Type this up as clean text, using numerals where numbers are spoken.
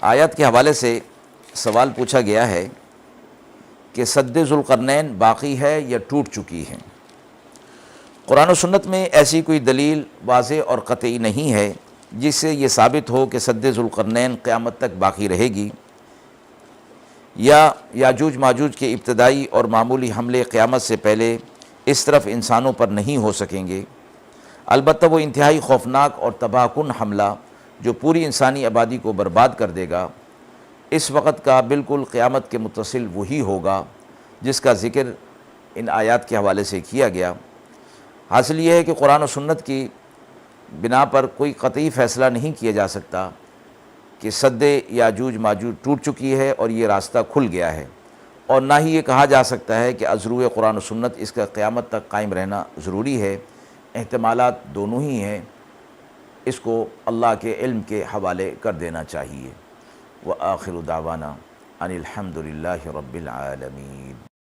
آیت کے حوالے سے سوال پوچھا گیا ہے کہ سد ذوالقرنین باقی ہے یا ٹوٹ چکی ہے۔ قرآن و سنت میں ایسی کوئی دلیل واضح اور قطعی نہیں ہے جس سے یہ ثابت ہو کہ سد ذوالقرنین قیامت تک باقی رہے گی یا یاجوج ماجوج کے ابتدائی اور معمولی حملے قیامت سے پہلے اس طرف انسانوں پر نہیں ہو سکیں گے۔ البتہ وہ انتہائی خوفناک اور تباہ کن حملہ جو پوری انسانی آبادی کو برباد کر دے گا، اس وقت کا بالکل قیامت کے متصل وہی ہوگا جس کا ذکر ان آیات کے حوالے سے کیا گیا۔ حاصل یہ ہے کہ قرآن و سنت کی بنا پر کوئی قطعی فیصلہ نہیں کیا جا سکتا کہ سد یاجوج ماجوج ٹوٹ چکی ہے اور یہ راستہ کھل گیا ہے، اور نہ ہی یہ کہا جا سکتا ہے کہ از روئے قرآن و سنت اس کا قیامت تک قائم رہنا ضروری ہے۔ احتمالات دونوں ہی ہیں، اس کو اللہ کے علم کے حوالے کر دینا چاہیے۔ وآخر دعوانا ان الحمد للہ رب العالمین۔